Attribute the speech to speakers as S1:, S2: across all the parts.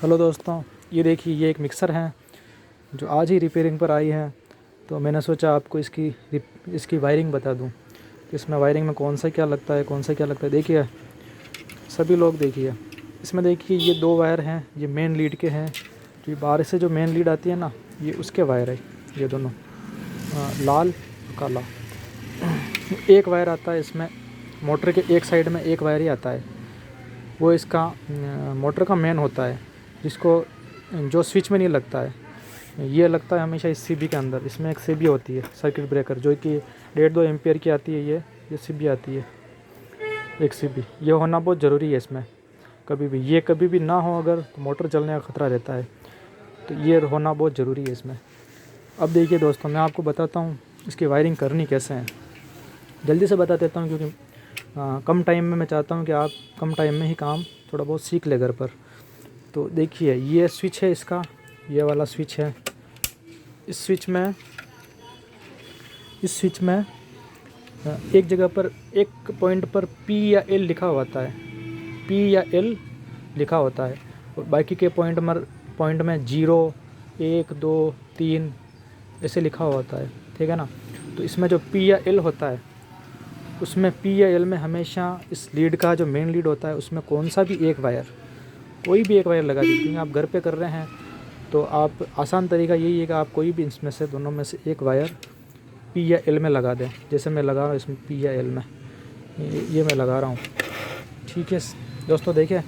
S1: Hello दोस्तों, ये देखिए ये एक मिक्सर है जो आज ही रिपेयरिंग पर आई है। तो मैंने सोचा आपको इसकी वायरिंग बता दूं कि इसमें वायरिंग में कौन सा क्या लगता है, कौन सा क्या लगता है। देखिए सभी लोग देखिए, इसमें देखिए ये दो वायर हैं, ये मेन लीड के हैं। जो बाहर से जो मेन लीड आती है ना, ये उसके वायर है, ये दोनों लाल और काला। एक वायर आता है इसमें, मोटर के एक साइड में एक वायर ही आता है, वो इसका मोटर का मेन होता है, जिसको जो स्विच में नहीं लगता है। ये लगता है हमेशा इस सीबी के अंदर। इसमें एक सीबी होती है सर्किट ब्रेकर, जो कि 1.5-2 एम्पियर की आती है। ये सीबी आती है, एक सीबी। ये होना बहुत ज़रूरी है इसमें। कभी भी ना हो अगर, तो मोटर जलने का ख़तरा रहता है। तो ये होना बहुत ज़रूरी है इसमें। अब देखिए दोस्तों, मैं आपको बताता हूँ इसकी वायरिंग करनी कैसे है। जल्दी से बता देता हूँ, क्योंकि कम टाइम में मैं चाहता हूँ कि आप कम टाइम में ही काम थोड़ा बहुत सीख ले घर पर। तो देखिए ये स्विच है इसका, ये वाला स्विच है। इस स्विच में एक जगह पर, एक पॉइंट पर P या L लिखा होता है, P या L लिखा होता है। और बाकी के पॉइंट में 0, 1, 2, 3 ऐसे लिखा होता है, ठीक है ना। तो इसमें जो P या L होता है, उसमें P या L में हमेशा इस लीड का जो मेन लीड होता है, उसमें कौन सा भी एक वायर, कोई भी एक वायर लगा दीजिए। क्योंकि आप घर पे कर रहे हैं तो आप आसान तरीका यही है कि आप कोई भी इसमें से, दोनों में से एक वायर P या L में लगा दें। जैसे मैं लगा रहा हूँ इसमें P या L में, ये मैं लगा रहा हूँ, ठीक है दोस्तों। देखिए,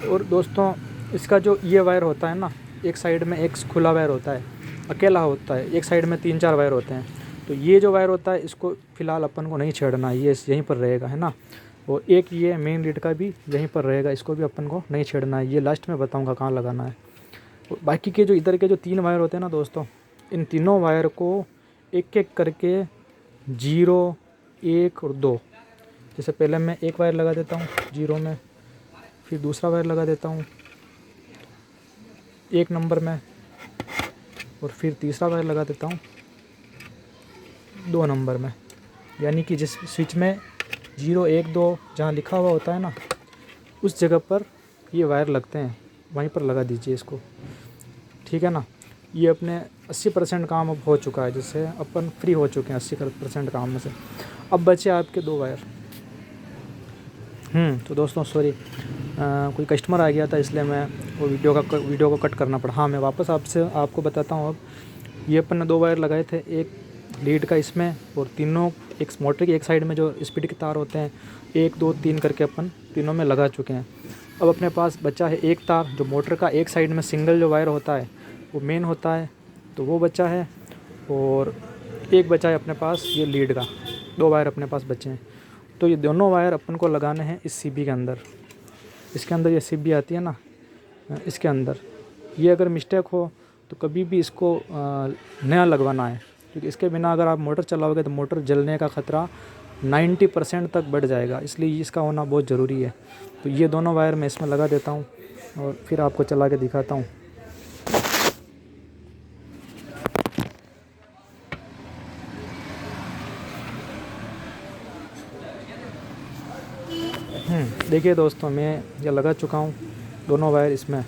S1: और दोस्तों इसका जो ये वायर होता है ना, एक साइड में एक खुला वायर होता है, अकेला होता है। एक साइड में 3-4 वायर होते हैं। तो ये जो वायर होता है, इसको फ़िलहाल अपन को नहीं छेड़ना, ये यहीं पर रहेगा, है ना। और एक ये मेन लीड का भी यहीं पर रहेगा, इसको भी अपन को नहीं छेड़ना है। ये लास्ट में बताऊँगा कहाँ लगाना है। बाकी के जो इधर के जो 3 वायर होते हैं ना दोस्तों, इन तीनों वायर को एक एक करके 0, 1 और 2, जैसे पहले मैं एक वायर लगा देता हूँ 0 में, फिर दूसरा वायर लगा देता हूँ 1 नंबर में, और फिर तीसरा वायर लगा देता हूँ 2 नंबर में। यानी कि जिस स्विच में 0, 1, 2 जहाँ लिखा हुआ होता है ना, उस जगह पर ये वायर लगते हैं, वहीं पर लगा दीजिए इसको, ठीक है ना। ये अपने 80% काम अब हो चुका है, जिससे अपन फ्री हो चुके हैं 80% काम में से। अब बचे आपके 2 वायर। तो दोस्तों सॉरी, कोई कस्टमर आ गया था, इसलिए मैं वो वीडियो को कट करना पड़ा। हाँ, मैं वापस आपको बताता हूँ। अब ये अपन ने 2 वायर लगाए थे, एक लीड का इसमें, और तीनों एक मोटर की एक साइड में जो स्पीड के तार होते हैं, 1, 2, 3 करके अपन तीनों में लगा चुके हैं। अब अपने पास बचा है एक तार, जो मोटर का एक साइड में सिंगल जो वायर होता है वो मेन होता है, तो वो बचा है। और एक बचा है अपने पास ये लीड का, 2 वायर अपने पास बचे हैं। तो ये दोनों वायर अपन को लगाने हैं इस सीबी के अंदर। इसके अंदर ये सीबी आती है ना, इसके अंदर। ये अगर मिस्टेक हो तो कभी भी इसको नया लगवाना है, क्योंकि इसके बिना अगर आप मोटर चलाओगे तो मोटर जलने का ख़तरा 90% तक बढ़ जाएगा। इसलिए इसका होना बहुत ज़रूरी है। तो ये दोनों वायर मैं इसमें लगा देता हूँ और फिर आपको चला के दिखाता हूँ। देखिए दोस्तों, मैं ये लगा चुका हूँ दोनों वायर इसमें,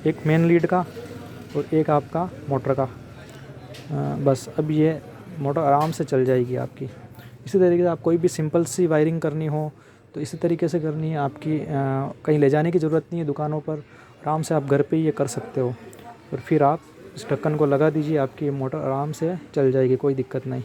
S1: एक मेन लीड का और एक आपका मोटर का। बस अब ये मोटर आराम से चल जाएगी आपकी। इसी तरीके से आप कोई भी सिंपल सी वायरिंग करनी हो तो इसी तरीके से करनी है आपकी। कहीं ले जाने की ज़रूरत नहीं है दुकानों पर, आराम से आप घर पे ही ये कर सकते हो। और फिर आप इस ढक्कन को लगा दीजिए, आपकी मोटर आराम से चल जाएगी, कोई दिक्कत नहीं।